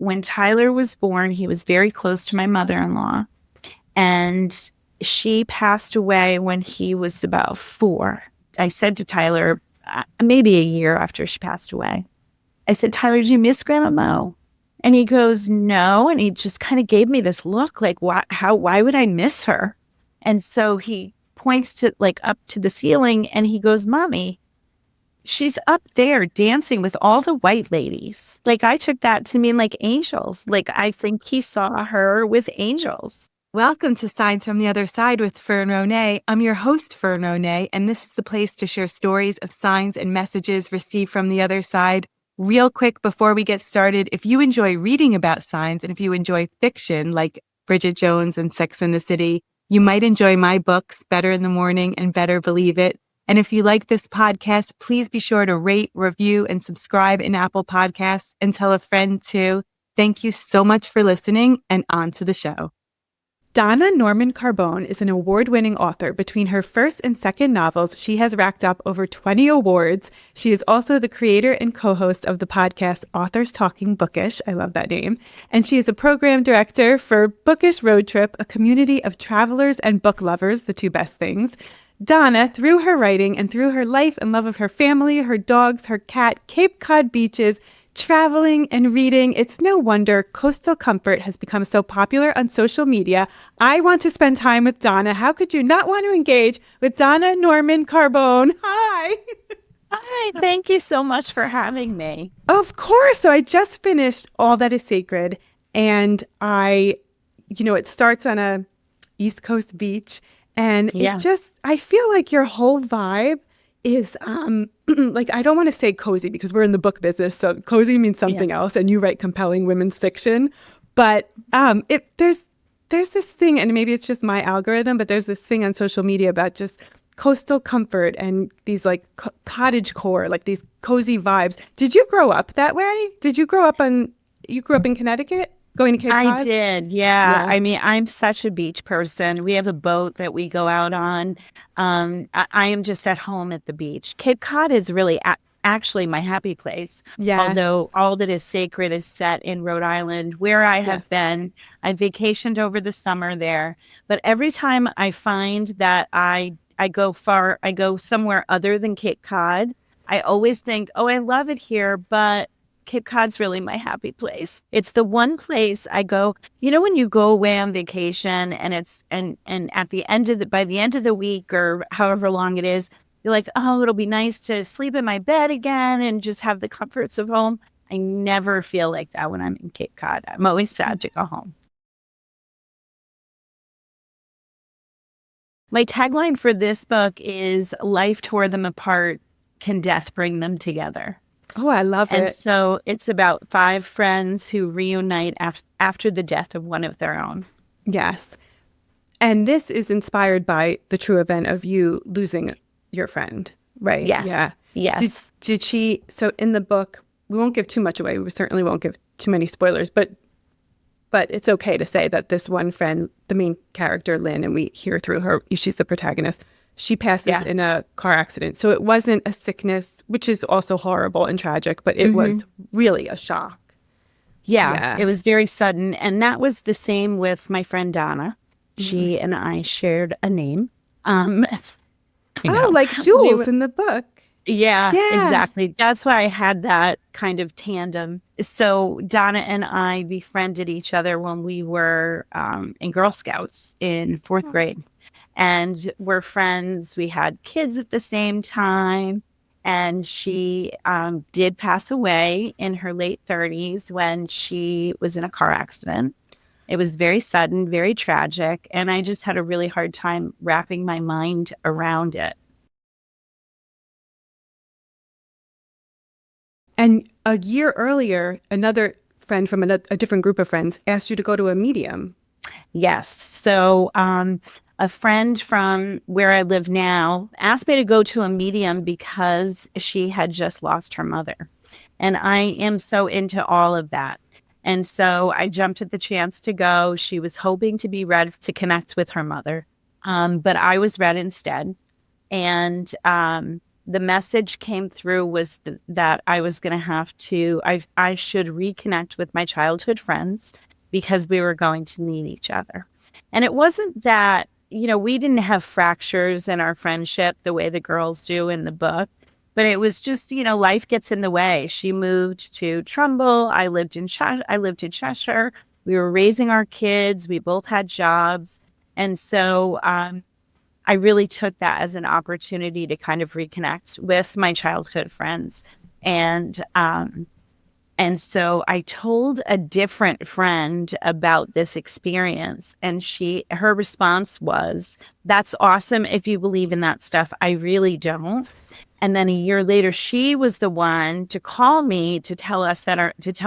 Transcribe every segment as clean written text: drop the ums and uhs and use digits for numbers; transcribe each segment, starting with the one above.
when Tyler was born, he was very close to my mother-in-law, and she passed away when he was about 4. I said to Tyler, maybe a year after she passed away, I said, Tyler, do you miss Grandma Mo? And he goes, no. And he just kind of gave me this look like, why would I miss her? And so he points to like up to the ceiling and he goes, Mommy, she's up there dancing with all the white ladies. Like I took that to mean like angels. Like I think he saw her with angels. Welcome to Signs from the Other Side with Fern Ronay. I'm your host, Fern Ronay, and this is the place to share stories of signs and messages received from the other side. Real quick before we get started, if you enjoy reading about signs and if you enjoy fiction like Bridget Jones and Sex and the City, you might enjoy my books, Better in the Morning and Better Believe It. And if you like this podcast, please be sure to rate, review, and subscribe in Apple Podcasts and tell a friend too. Thank you so much for listening, and on to the show. Donna Norman-Carbone is an award-winning author. Between her first and second novels, she has racked up over 20 awards. She is also the creator and co-host of the podcast Authors Talking Bookish. I love that name. And she is a program director for Bookish Road Trip, a community of travelers and book lovers, the two best things. Donna, through her writing and through her life and love of her family, her dogs, her cat, Cape Cod beaches, traveling and reading, it's no wonder coastal comfort has become so popular on social media. I want to spend time with Donna. How could you not want to engage with Donna Norman-Carbone? Hi. Hi, thank you so much for having me. Of course. So I just finished All That Is Sacred, and it starts on a East Coast beach, and I feel like your whole vibe is like, I don't want to say cozy because we're in the book business, so cozy means something else, and you write compelling women's fiction. But there's this thing, and maybe it's just my algorithm, but there's this thing on social media about just coastal comfort and these like cottage core, like these cozy vibes. Did you grow up that way? You grew up in Connecticut? Going to Cape Cod? I did, yeah. I mean, I'm such a beach person. We have a boat that we go out on. I am just at home at the beach. Cape Cod is really actually my happy place. Yes. Although All That Is Sacred is set in Rhode Island, where I have been. I vacationed over the summer there. But every time I find that I go somewhere other than Cape Cod, I always think, oh, I love it here, but Cape Cod's really my happy place. It's the one place I go, when you go away on vacation and it's, and at the end of by the end of the week or however long it is, you're like, oh, it'll be nice to sleep in my bed again and just have the comforts of home. I never feel like that when I'm in Cape Cod. I'm always sad to go home. My tagline for this book is life tore them apart. Can death bring them together? Oh, I love it. And so it's about 5 friends who reunite after the death of one of their own. Yes. And this is inspired by the true event of you losing your friend, right? Yes. Yeah. Yes. Did she, so in the book, we won't give too much away. We certainly won't give too many spoilers, but it's okay to say that this one friend, the main character, Lynn, and we hear through her, she's the protagonist, she passes in a car accident. So it wasn't a sickness, which is also horrible and tragic, but it was really a shock. Yeah, it was very sudden. And that was the same with my friend Donna. She and I shared a name. Like Jules in the book. Yeah, exactly. That's why I had that kind of tandem. So Donna and I befriended each other when we were in Girl Scouts in 4th grade. And we're friends. We had kids at the same time. And she did pass away in her late 30s when she was in a car accident. It was very sudden, very tragic. And I just had a really hard time wrapping my mind around it. And a year earlier, another friend from a different group of friends asked you to go to a medium. Yes. So a friend from where I live now asked me to go to a medium because she had just lost her mother. And I am so into all of that. And so I jumped at the chance to go. She was hoping to be read to connect with her mother. But I was read instead. And the message came through was that I was going to have to, I should reconnect with my childhood friends because we were going to need each other. And it wasn't that, we didn't have fractures in our friendship the way the girls do in the book, but it was just, life gets in the way. She moved to Trumbull. I lived in Cheshire. We were raising our kids. We both had jobs. And so I really took that as an opportunity to kind of reconnect with my childhood friends. And so I told a different friend about this experience, and her response was, "That's awesome if you believe in that stuff. I really don't." And then a year later, she was the one to call me to tell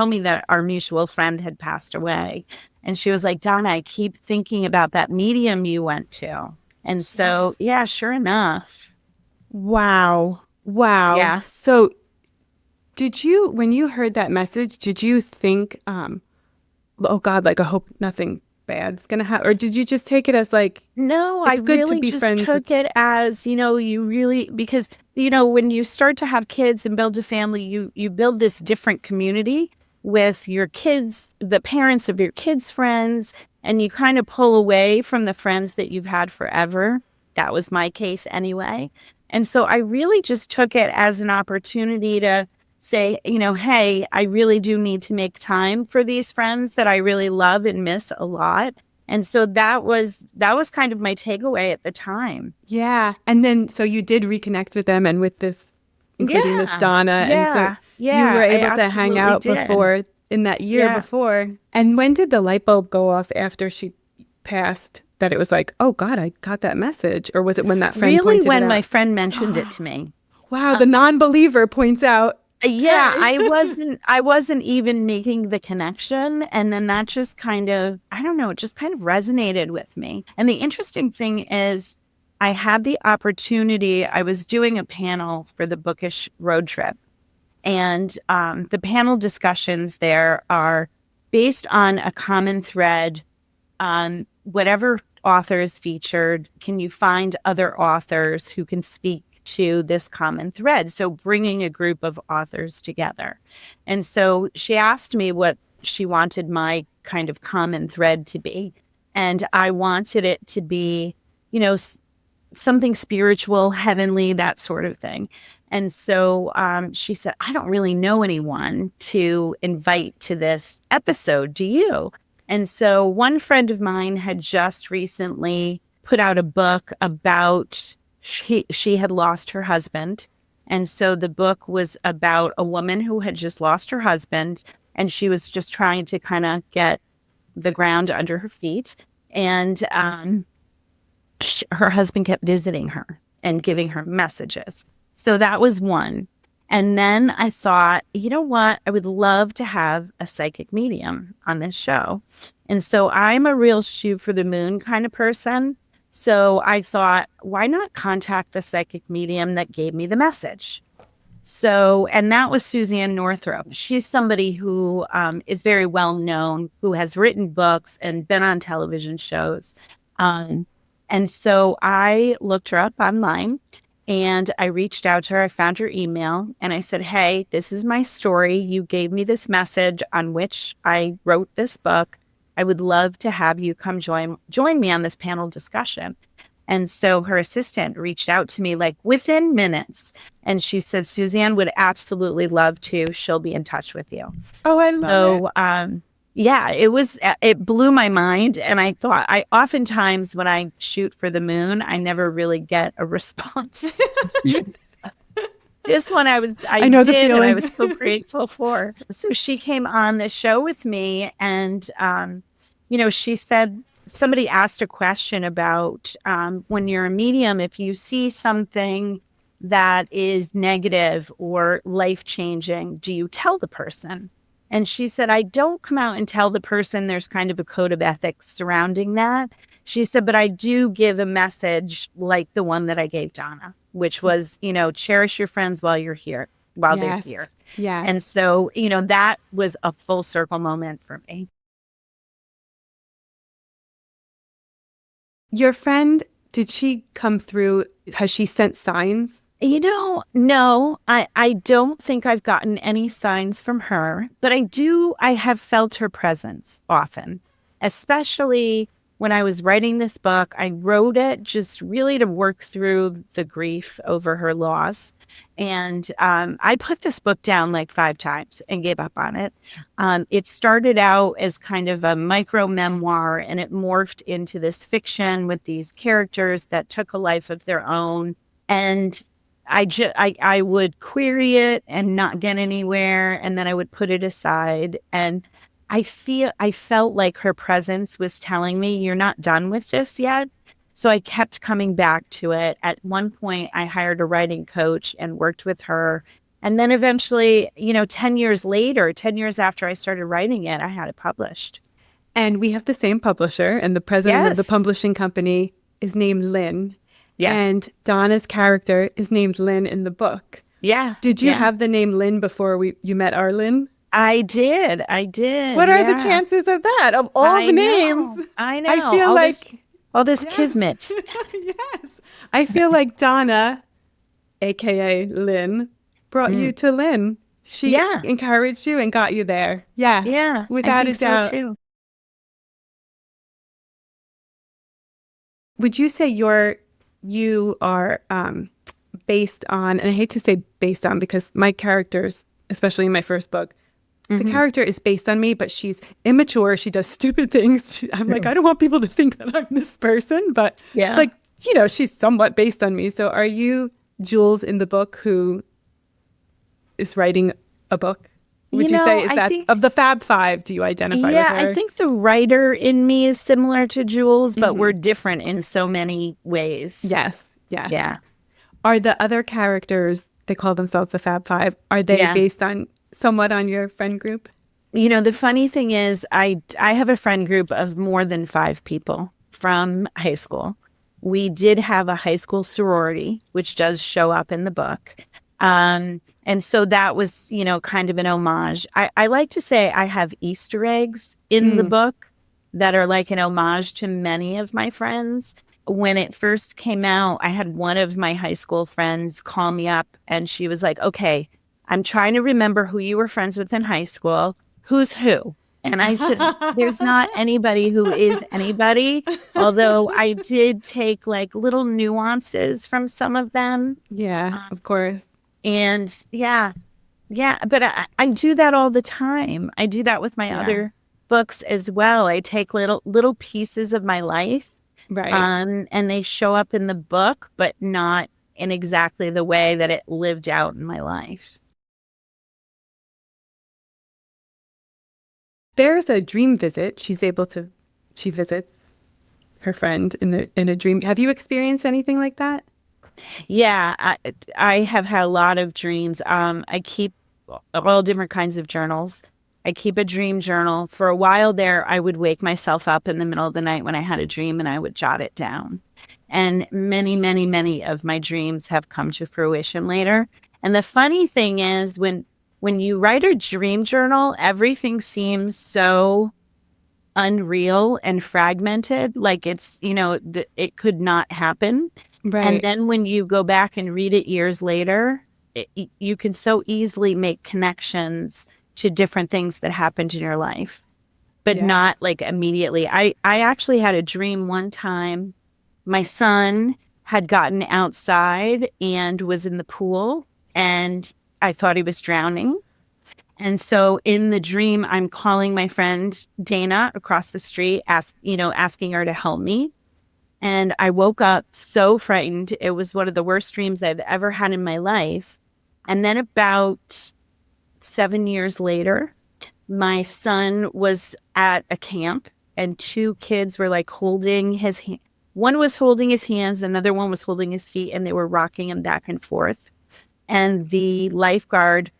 me that our mutual friend had passed away. And she was like, "Donna, I keep thinking about that medium you went to." And so, yeah, sure enough. Wow. Wow. Yeah. So when you heard that message, did you think, oh God, like I hope nothing bad's going to happen? Or did you just take it as like, no, it's I good really to be just friends took it as, because, when you start to have kids and build a family, you build this different community with your kids, the parents of your kids' friends, and you kind of pull away from the friends that you've had forever. That was my case anyway. And so I really just took it as an opportunity to say, hey, I really do need to make time for these friends that I really love and miss a lot. And so that was kind of my takeaway at the time. Yeah. And then, so you did reconnect with them and with this, including this Donna. Yeah. And so you Yeah. were able I to hang absolutely out did. before in that year Yeah. before. And when did the light bulb go off after she passed that it was like, oh God, I got that message? Or was it when that friend Really, pointed it when out? my friend mentioned it to me. Wow. The non-believer points out. Yeah, Hey. I wasn't even making the connection. And then that just kind of, I don't know, it just kind of resonated with me. And the interesting thing is I had the opportunity, I was doing a panel for the Bookish road trip. And the panel discussions there are based on a common thread on whatever authors featured. Can you find other authors who can speak to this common thread? So bringing a group of authors together. And so she asked me what she wanted my kind of common thread to be. And I wanted it to be, something spiritual, heavenly, that sort of thing. And so she said, "I don't really know anyone to invite to this episode. Do you?" And so one friend of mine had just recently put out a book about she had lost her husband. And so the book was about a woman who had just lost her husband, and she was just trying to kind of get the ground under her feet. And her husband kept visiting her and giving her messages. So that was one. And then I thought, you know what? I would love to have a psychic medium on this show. And so I'm a real shoot for the moon kind of person. So I thought, why not contact the psychic medium that gave me the message? So, and that was Suzanne Northrup. She's somebody who is very well known, who has written books and been on television shows. And so I looked her up online and I reached out to her. I found her email and I said, "Hey, this is my story. You gave me this message on which I wrote this book. I would love to have you come join me on this panel discussion." And so her assistant reached out to me like within minutes. And she said, "Suzanne would absolutely love to. She'll be in touch with you." Oh, I love it. Yeah, it blew my mind. And I thought, oftentimes when I shoot for the moon, I never really get a response. This one I know the did, and I feeling. was so grateful for. So she came on the show with me, and she said, somebody asked a question about when you're a medium, if you see something that is negative or life-changing, do you tell the person? And she said, "I don't come out and tell the person. There's kind of a code of ethics surrounding that." She said, "But I do give a message like the one that I gave Donna, which was, cherish your friends while you're here, while they're here." Yes. And so, that was a full circle moment for me. Your friend, did she come through? Has she sent signs No, I don't think I've gotten any signs from her, but I have felt her presence often, especially when I was writing this book. I wrote it just really to work through the grief over her loss. And I put this book down like 5 times and gave up on it. It started out as kind of a micro memoir, and it morphed into this fiction with these characters that took a life of their own. And I would query it and not get anywhere, and then I would put it aside. And I felt like her presence was telling me, you're not done with this yet. So I kept coming back to it. At one point, I hired a writing coach and worked with her. And then eventually, 10 years later, 10 years after I started writing it, I had it published. And we have the same publisher, and the president of the Yes. publishing company is named Lynn. Yeah. And Donna's character is named Lynn in the book. Yeah. Did you Yeah. have the name Lynn before you met our Lynn? I did. I did. What are the Yeah. chances of that? Of all I the know. names? I know. I feel all like this, all this Yes. kismet. Yes. I feel like Donna, aka Lynn, brought you to Lynn. She Yeah. encouraged you and got you there. Yes. Yeah. Without I a think doubt. so too. Would you say you are based on, and I hate to say based on because my characters, especially in my first book, the character is based on me, but she's immature. She does stupid things. I'm like, I don't want people to think that I'm this person, but Yeah. like, she's somewhat based on me. So are you Jules in the book who is writing a book? Would you say, is I that think, of the Fab Five, do you identify yeah, with her? I think the writer in me is similar to Jules, but we're different in so many ways. Yes. Yes. Yeah. Are the other characters, they call themselves the Fab Five, are they Yeah. based on somewhat on your friend group? The funny thing is I have a friend group of more than 5 people from high school. We did have a high school sorority, which does show up in the book. And so that was, kind of an homage. I like to say I have Easter eggs in the book that are like an homage to many of my friends. When it first came out, I had one of my high school friends call me up and she was like, okay, I'm trying to remember who you were friends with in high school. Who's who? And I said, there's not anybody who is anybody, although I did take like little nuances from some of them. Yeah, of course. And yeah, but I do that all the time. I do that with my other books as well. I take little pieces of my life, Right. and they show up in the book, but not in exactly the way that it lived out in my life. There's a dream visit. She visits her friend in a dream. Have you experienced anything like that? Yeah, I have had a lot of dreams. I keep all different kinds of journals. I keep a dream journal. For a while there, I would wake myself up in the middle of the night when I had a dream and I would jot it down. And many, many, many of my dreams have come to fruition later. And the funny thing is when you write a dream journal, everything seems so unreal and fragmented, like it's, it could not happen. Right. And then when you go back and read it years later, you can so easily make connections to different things that happened in your life, but Yes. not like immediately. I actually had a dream one time. My son had gotten outside and was in the pool, and I thought he was drowning. And so in the dream, I'm calling my friend Dana across the street, asking her to help me. And I woke up so frightened. It was one of the worst dreams I've ever had in my life. And then about 7 years later, my son was at a camp and 2 kids were like holding his hand. One was holding his hands, another one was holding his feet, and they were rocking him back and forth. And the lifeguard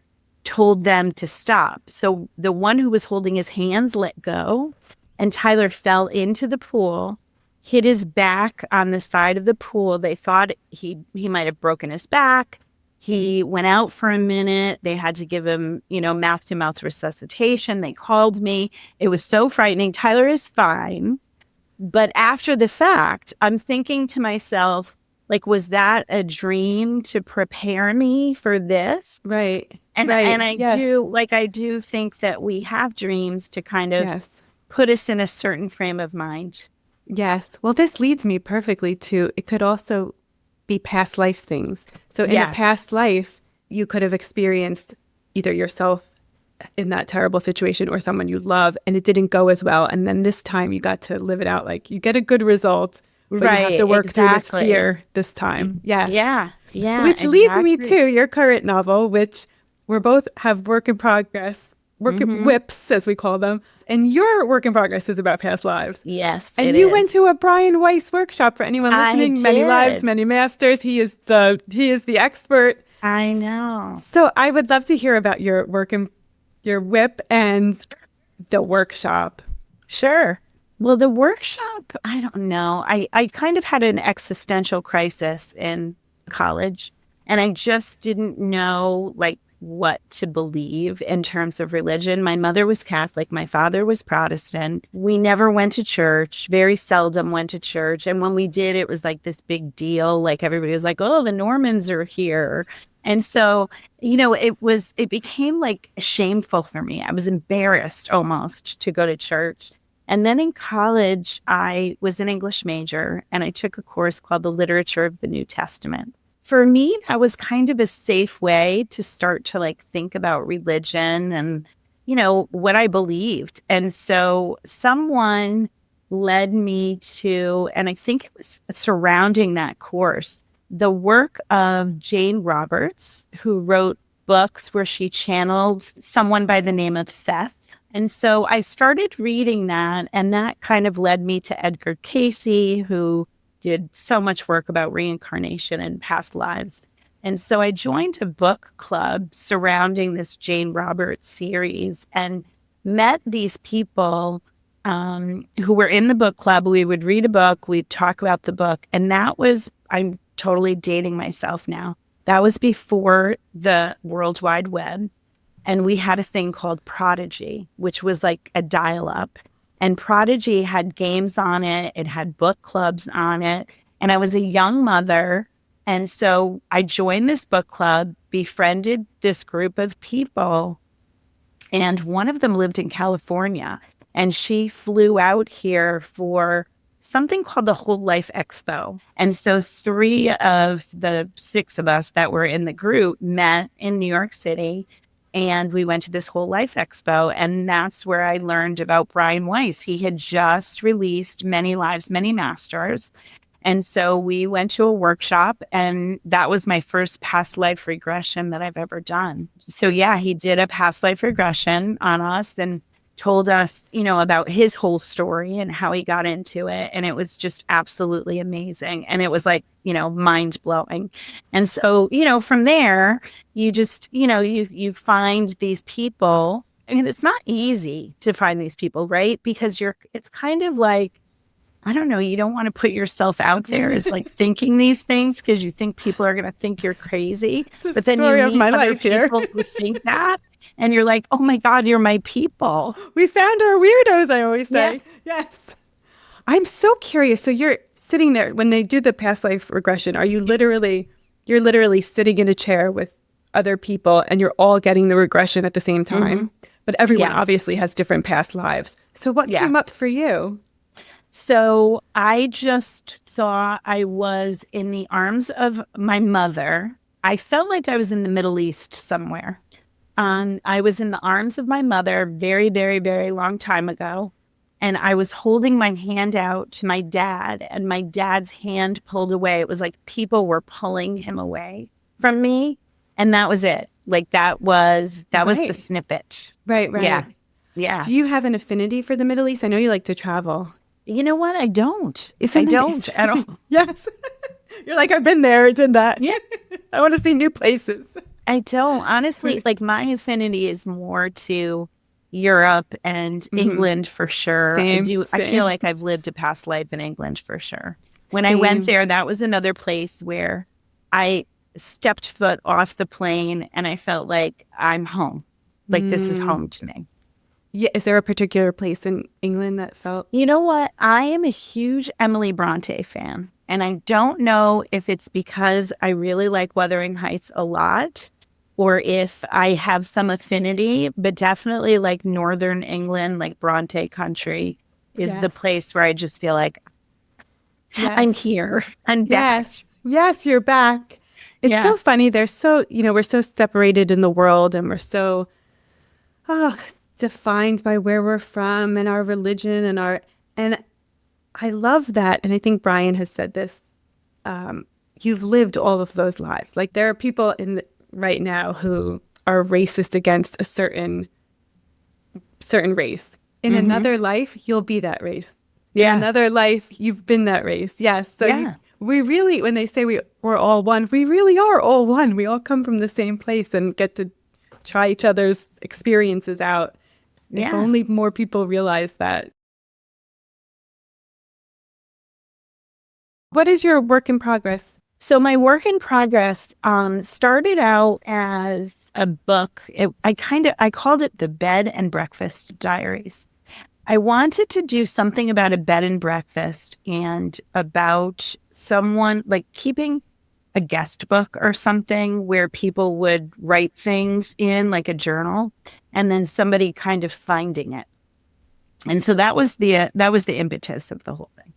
told them to stop. So the one who was holding his hands let go, and Tyler fell into the pool, hit his back on the side of the pool. They thought he might have broken his back. He went out for a minute. They had to give him, mouth-to-mouth resuscitation. They called me. It was so frightening. Tyler is fine. But after the fact, I'm thinking to myself, Like, was that a dream to prepare me for this? Right. And Right. I do think that we have dreams to kind of put us in a certain frame of mind. Yes. Well, this leads me perfectly to, it could also be past life things. So in a past life, you could have experienced either yourself in that terrible situation or someone you love, and it didn't go as well. And then this time you got to live it out. Like, you get a good result, but you have to work through this fear this time. Yes. Yeah. Which leads me to your current novel, which we're both have work in progress, whips, as we call them. And your work in progress is about past lives. Yes, and you went to a Brian Weiss workship. For anyone listening, I did. Many Lives, Many Masters. He is the expert. I know. So I would love to hear about your work in your whip and the workshop. Sure. Well, the workshop, I don't know. I kind of had an existential crisis in college, and I just didn't know like what to believe in terms of religion. My mother was Catholic. My father was Protestant. We never went to church, very seldom went to church. And when we did, it was like this big deal. Like everybody was like, oh, the Normans are here. And so, it became like shameful for me. I was embarrassed almost to go to church. And then in college, I was an English major and I took a course called The Literature of the New Testament. For me, that was kind of a safe way to start to like think about religion and, what I believed. And so someone led me to, and I think it was surrounding that course, the work of Jane Roberts, who wrote books where she channeled someone by the name of Seth. And so I started reading that, and that kind of led me to Edgar Cayce, who did so much work about reincarnation and past lives. And so I joined a book club surrounding this Jane Roberts series and met these people who were in the book club. We would read a book, we'd talk about the book. And that was, I'm totally dating myself now, that was before the World Wide Web. And we had a thing called Prodigy, which was like a dial-up. And Prodigy had games on it. It had book clubs on it. And I was a young mother. And so I joined this book club, befriended this group of people. And one of them lived in California. And she flew out here for something called the Whole Life Expo. And so 3 of the 6 of us that were in the group met in New York City. And we went to this Whole Life Expo, and that's where I learned about Brian Weiss. He had just released Many Lives, Many Masters. And so we went to a workshop, and that was my first past life regression that I've ever done. So yeah, he did a past life regression on us and told us, about his whole story and how he got into it. And it was just absolutely amazing. And it was like, mind blowing. And so, from there, you just, you find these people. I mean, it's not easy to find these people, right? Because it's kind of like, I don't know, you don't want to put yourself out there as like thinking these things because you think people are going to think you're crazy. But then you meet other people who think that. And you're like, oh my God, you're my people. We found our weirdos, I always say. Yes. I'm so curious. So you're sitting there when they do the past life regression. You're literally sitting in a chair with other people and you're all getting the regression at the same time. Mm-hmm. But everyone obviously has different past lives. So what came up for you? So I just thought I was in the arms of my mother. I felt like I was in the Middle East somewhere. I was in the arms of my mother very, very, very long time ago. And I was holding my hand out to my dad, and my dad's hand pulled away. It was like people were pulling him away from me. And that was it. Like that was the snippet. Right. Yeah. Do you have an affinity for the Middle East? I know you like to travel. You know what? I don't. I don't at all. Yes. You're like, I've been there, did that. Yeah. I want to see new places. I don't. Honestly, like my affinity is more to Europe and England for sure. Same. I feel like I've lived a past life in England for sure. When I went there, that was another place where I stepped foot off the plane and I felt like I'm home. Like this is home to me. Yeah. Is there a particular place in England that felt? You know what? I am a huge Emily Bronte fan. And I don't know if it's because I really like Wuthering Heights a lot or if I have some affinity, but definitely like Northern England, like Bronte country is the place where I just feel like I'm here. I'm back. Yes, you're back. It's Yeah. so funny. There's so, we're so separated in the world and we're so defined by where we're from and our religion and I love that. And I think Brian has said this. You've lived all of those lives. Like there are people right now who are racist against a certain race. In another life, you'll be that race. Yeah. In another life, you've been that race. Yes. So we really, when they say we're all one, we really are all one. We all come from the same place and get to try each other's experiences out. If only more people realize that. What is your work in progress? So my work in progress started out as a book. I called it the Bed and Breakfast Diaries. I wanted to do something about a bed and breakfast and about someone like keeping a guest book or something where people would write things in like a journal and then somebody kind of finding it. And so that was the impetus of the whole thing.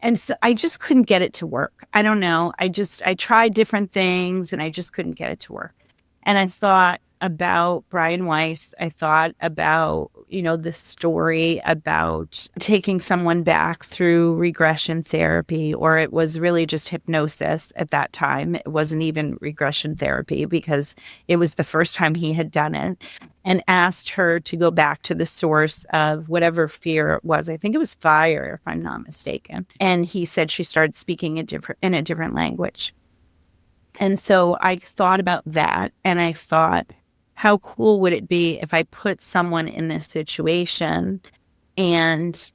And so I just couldn't get it to work. I don't know. I tried different things and I just couldn't get it to work. And I thought about Brian Weiss. I thought about, the story about taking someone back through regression therapy, or it was really just hypnosis at that time. It wasn't even regression therapy because it was the first time he had done it, and asked her to go back to the source of whatever fear it was. I think it was fire, if I'm not mistaken. And he said she started speaking in a different language. And so I thought about that, and I thought, how cool would it be if I put someone in this situation and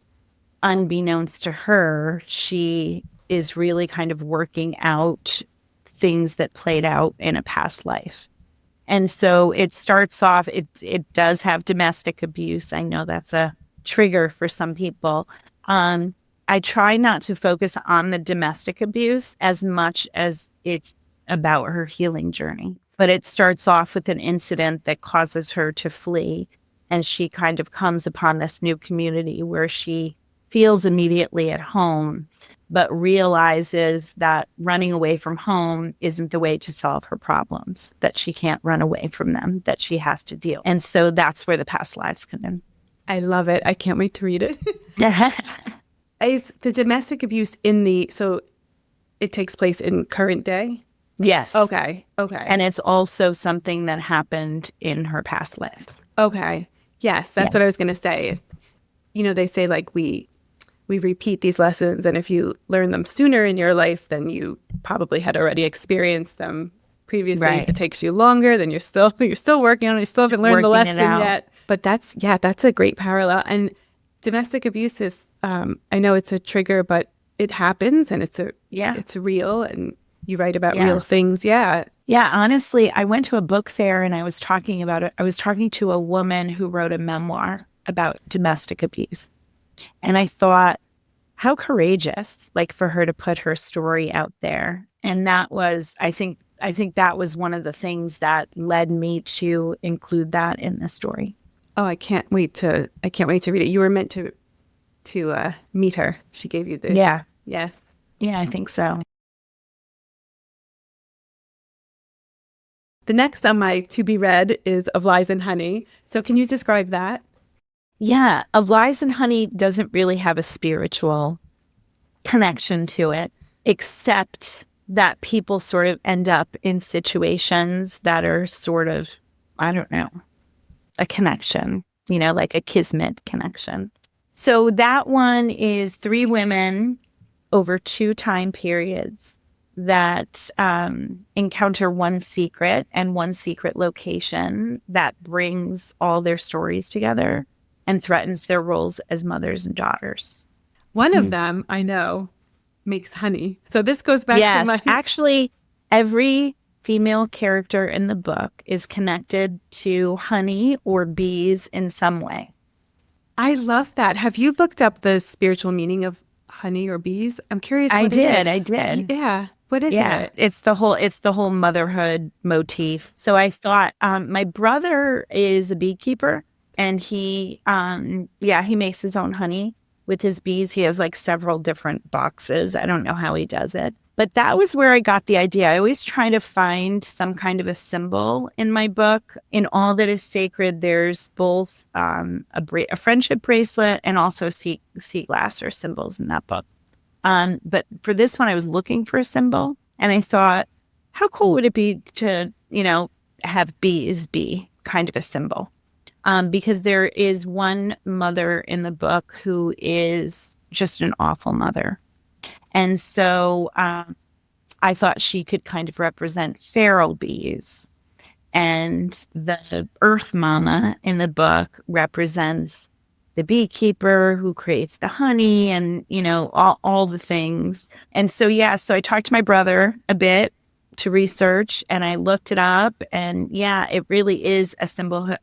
unbeknownst to her, she is really kind of working out things that played out in a past life. And so it starts off, it does have domestic abuse. I know that's a trigger for some people. I try not to focus on the domestic abuse as much as it's about her healing journey. But it starts off with an incident that causes her to flee. And she kind of comes upon this new community where she feels immediately at home, but realizes that running away from home isn't the way to solve her problems, that she can't run away from them, that she has to deal. And so that's where the past lives come in. I love it. I can't wait to read it. Is the domestic abuse so it takes place in current day? Yes. Okay. And it's also something that happened in her past life. Okay. Yes, that's what I was going to say. They say like we repeat these lessons, and if you learn them sooner in your life, then you probably had already experienced them previously. Right. If it takes you longer, then you're still working on it. You still haven't learned the lesson yet. But that's a great parallel. And domestic abuse is, I know it's a trigger, but it happens, and it's real, and you write about real things. Yeah. Yeah. Honestly, I went to a book fair and I was talking about it. I was talking to a woman who wrote a memoir about domestic abuse. And I thought, how courageous, like for her to put her story out there. And that was, I think that was one of the things that led me to include that in the story. Oh, I can't wait to read it. You were meant to meet her. She gave you the... Yeah. Yes. Yeah, I think so. The next on my to be read is Of Lies and Honey. So can you describe that? Yeah, Of Lies and Honey doesn't really have a spiritual connection to it, except that people sort of end up in situations that are sort of, I don't know, a connection, like a kismet connection. So that one is 3 women over 2 time periods that encounter one secret and one secret location that brings all their stories together and threatens their roles as mothers and daughters. One of them, I know, makes honey. So this goes back to my... Actually, every female character in the book is connected to honey or bees in some way. I love that. Have you looked up the spiritual meaning of honey or bees? I'm curious I what it is. I did. Yeah. What is Yeah, it? it's the whole motherhood motif. So I thought my brother is a beekeeper and he makes his own honey with his bees. He has like several different boxes. I don't know how he does it. But that was where I got the idea. I always try to find some kind of a symbol in my book. In All That Is Sacred, there's both a friendship bracelet and also sea glass or symbols in that book. But for this one, I was looking for a symbol and I thought, how cool would it be to, have bees be kind of a symbol? Because there is one mother in the book who is just an awful mother. And so I thought she could kind of represent feral bees. And the earth mama in the book represents the beekeeper who creates the honey and, all the things. And so, so I talked to my brother a bit to research and I looked it up and it really is a symbol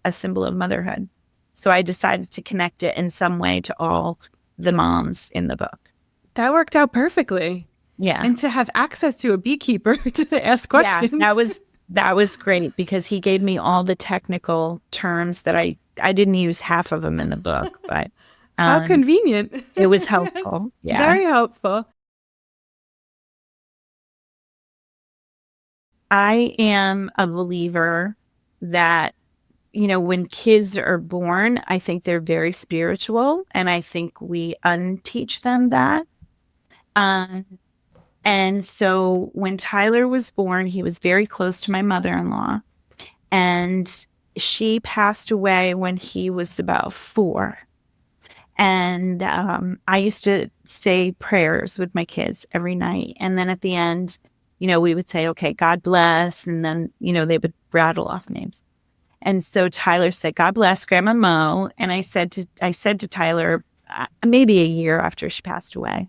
of motherhood. So I decided to connect it in some way to all the moms in the book. That worked out perfectly. Yeah. And to have access to a beekeeper to ask questions. Yeah, that was great because he gave me all the technical terms that I didn't use half of them in the book, but how convenient. It was helpful. Yeah. Very helpful. I am a believer that, when kids are born, I think they're very spiritual and I think we unteach them that. And so when Tyler was born, he was very close to my mother-in-law and she passed away when he was about 4. And I used to say prayers with my kids every night. And then at the end, we would say, okay, God bless. And then, they would rattle off names. And so Tyler said, God bless Grandma Mo. And I said to Tyler, maybe a year after she passed away,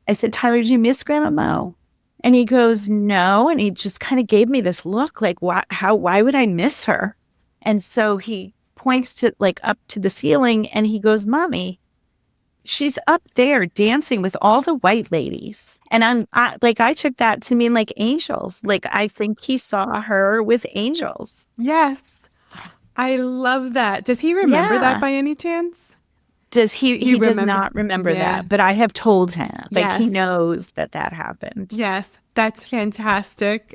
I said, Tyler, do you miss Grandma Mo? And he goes, no. And he just kind of gave me this look like, why would I miss her? And so he points to up to the ceiling and he goes, Mommy, she's up there dancing with all the white ladies. And I took that to mean like angels. Like I think he saw her with angels. Yes. I love that. Does he remember that by any chance? He does not remember that, but I have told him. Like he knows that happened. Yes, that's fantastic.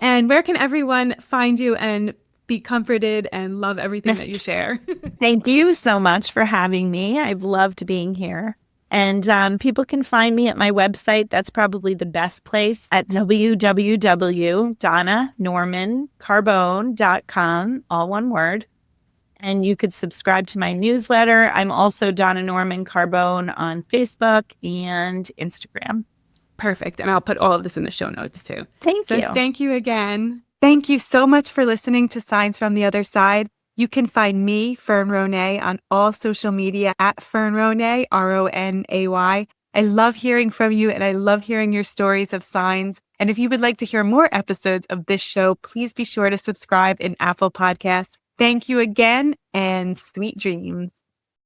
And where can everyone find you and be comforted and love everything that you share? Thank you so much for having me. I've loved being here. And people can find me at my website. That's probably the best place at www.donnanormancarbone.com, all one word. And you could subscribe to my newsletter. I'm also Donna Norman-Carbone on Facebook and Instagram. Perfect. And I'll put all of this in the show notes too. Thank you. Thank you again. Thank you so much for listening to Signs from the Other Side. You can find me, Fern Ronay, on all social media at Fern Ronay, Ronay. I love hearing from you and I love hearing your stories of signs. And if you would like to hear more episodes of this show, please be sure to subscribe in Apple Podcasts. Thank you again and sweet dreams.